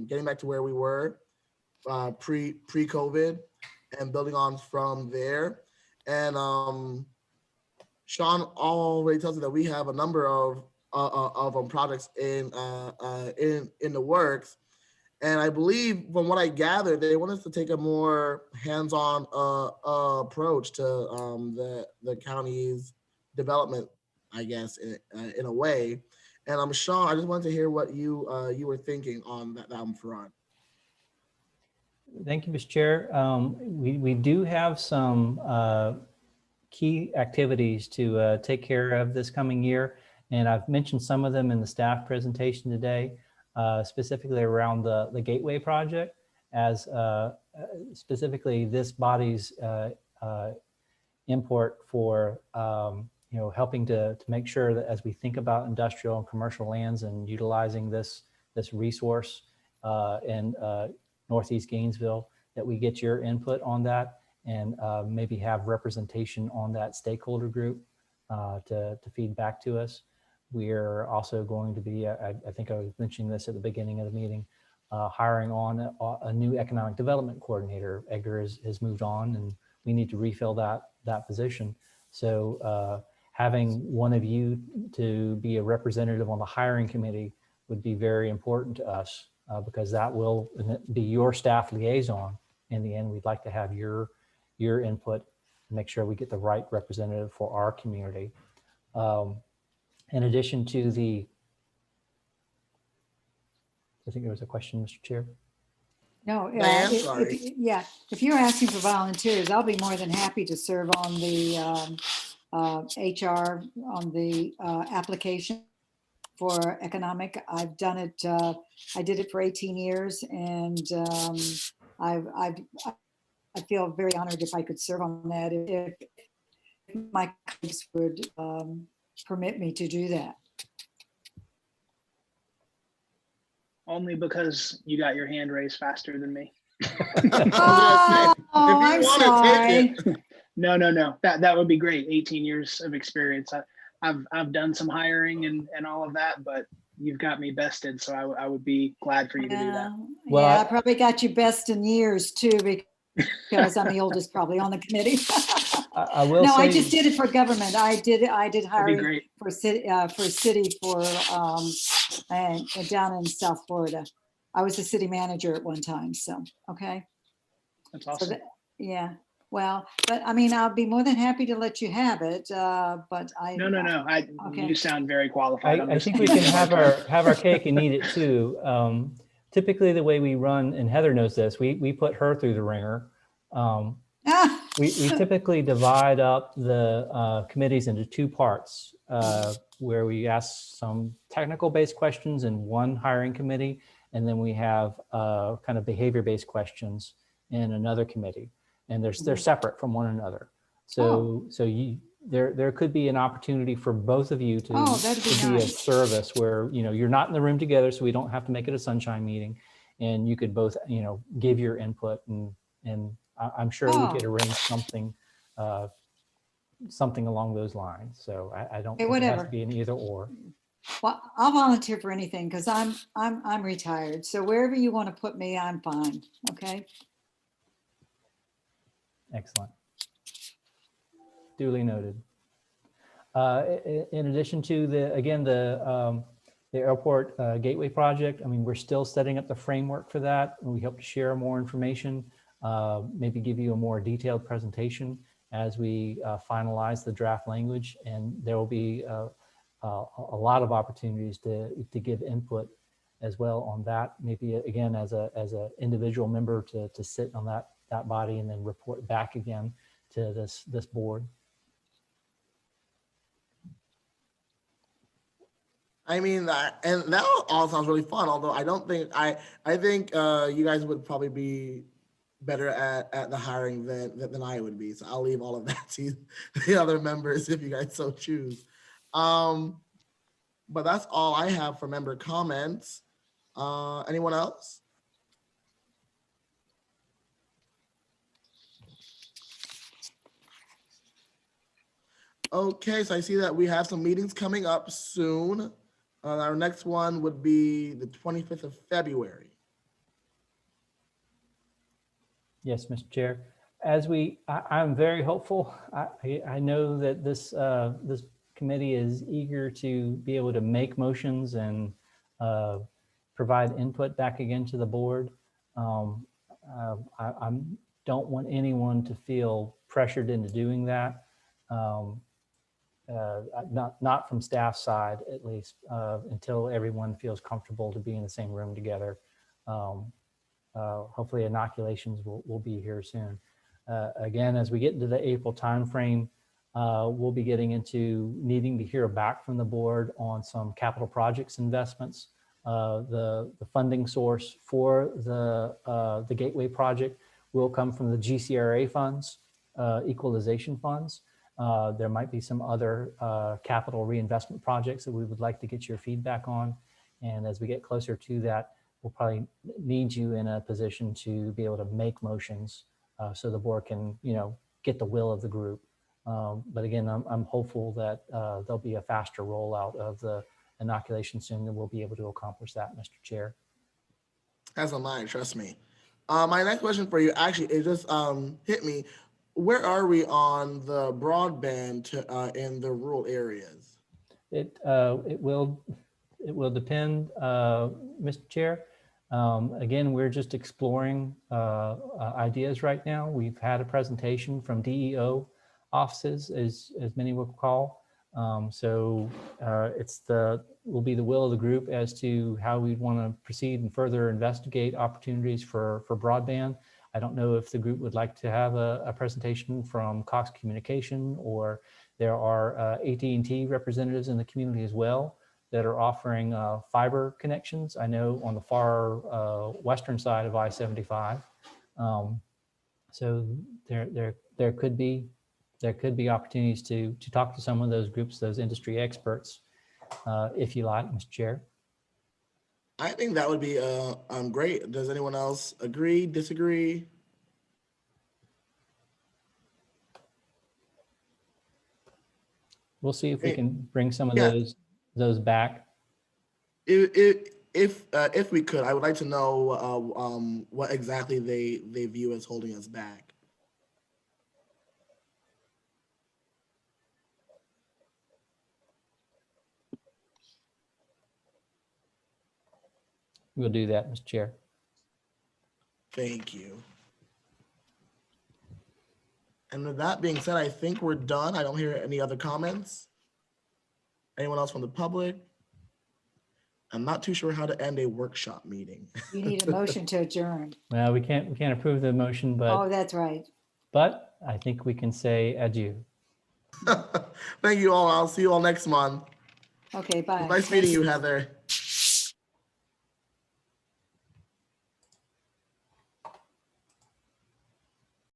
getting back to where we were pre-COVID and building on from there. And Sean already tells me that we have a number of projects in the works. And I believe, from what I gathered, they want us to take a more hands-on approach to the county's development, I guess, in a way. And Sean, I just wanted to hear what you were thinking on that front. Thank you, Mr. Chair. We do have some key activities to take care of this coming year, and I've mentioned some of them in the staff presentation today, specifically around the Gateway project, as specifically this body's import for helping to make sure that as we think about industrial and commercial lands and utilizing this resource in Northeast Gainesville, that we get your input on that and maybe have representation on that stakeholder group to feed back to us. We're also going to be, I think I was mentioning this at the beginning of the meeting, hiring on a new economic development coordinator. Edgar has moved on and we need to refill that position. So having one of you to be a representative on the hiring committee would be very important to us because that will be your staff liaison. In the end, we'd like to have your input to make sure we get the right representative for our community. In addition to I think there was a question, Mr. Chair. No, Diane, if you're asking for volunteers, I'll be more than happy to serve on the HR, on the application for economic. I've done it, I did it for 18 years and I feel very honored if I could serve on that, if my colleagues would permit me to do that. Only because you got your hand raised faster than me. Oh, I'm wanna sorry. take it. No. That would be great. 18 years of experience. I've done some hiring and all of that, but you've got me bested. So I would be glad for you to do that. Well, Yeah, I probably got you best in years too, because I'm the oldest probably on the committee. I will No, say, I just did it for government. I did That'd be hiring great. for city and down in South Florida. I was the city manager at one time. So, okay. That's So awesome. yeah. Well, but I mean, I'll be more than happy to let you have it. But I No. Okay. You sound very qualified. I think we can have our cake and eat it too. Typically, the way we run, and Heather knows this, we put her through the ringer. We typically divide up the committees into two parts, where we ask some technical-based questions in one hiring committee, and then we have kind of behavior-based questions in another committee, and they're separate from one another. So there could be an opportunity for both of you to that'd be be of nice. service, where you're not in the room together, so we don't have to make it a sunshine meeting, and you could both give your input and I'm sure we could arrange something along those lines. So I don't think it has to be an either or. Well, I'll volunteer for anything because I'm retired. So wherever you want to put me, I'm fine. Okay. Excellent. Duly noted. In addition to the airport gateway project, I mean, we're still setting up the framework for that, and we hope to share more information. Maybe give you a more detailed presentation as we finalize the draft language, and there will be a lot of opportunities to give input as well on that. Maybe again as a individual member to sit on that body and then report back again to this board. I mean, and that all sounds really fun. Although I don't think I think you guys would probably be better at the hiring than I would be. So I'll leave all of that to the other members if you guys so choose. But that's all I have for member comments. Anyone else? Okay, so I see that we have some meetings coming up soon. Our next one would be the 25th of February. Yes, Mr. Chair. I'm very hopeful. I know that this committee is eager to be able to make motions and provide input back again to the board. I don't want anyone to feel pressured into doing that. Not from staff side, at least, until everyone feels comfortable to be in the same room together. Hopefully inoculations will be here soon. Again, as we get into the April timeframe, we'll be getting into needing to hear back from the board on some capital projects investments. The funding source for the Gateway project will come from the GCRA funds. equalization funds. There might be some other capital reinvestment projects that we would like to get your feedback on. And as we get closer to that, we'll probably need you in a position to be able to make motions so the board can, get the will of the group. But again, I'm hopeful that there'll be a faster rollout of the inoculation soon, and we'll be able to accomplish that, Mr. Chair. As am I, trust me. My next question for you, actually, it just hit me. Where are we on the broadband in the rural areas? It will depend, Mr. Chair. Again, we're just exploring ideas right now. We've had a presentation from DEO offices, as many will recall. So will be the will of the group as to how we want to proceed and further investigate opportunities for broadband. I don't know if the group would like to have a presentation from Cox Communication, or there are AT&T representatives in the community as well that are offering fiber connections. I know on the far western side of I-75. So there could be opportunities to talk to some of those groups, those industry experts, if you like, Mr. Chair. I think that would be great. Does anyone else agree, disagree? We'll see if we can bring some of those back. If we could, I would like to know what exactly they view as holding us back. We'll do that, Mr. Chair. Thank you. And with that being said, I think we're done. I don't hear any other comments. Anyone else from the public? I'm not too sure how to end a workshop meeting. You need a motion to adjourn. Well, we can't approve the motion, but Oh, that's right. but I think we can say adieu. Thank you all. I'll see you all next month. Okay, bye. Nice meeting you, Heather.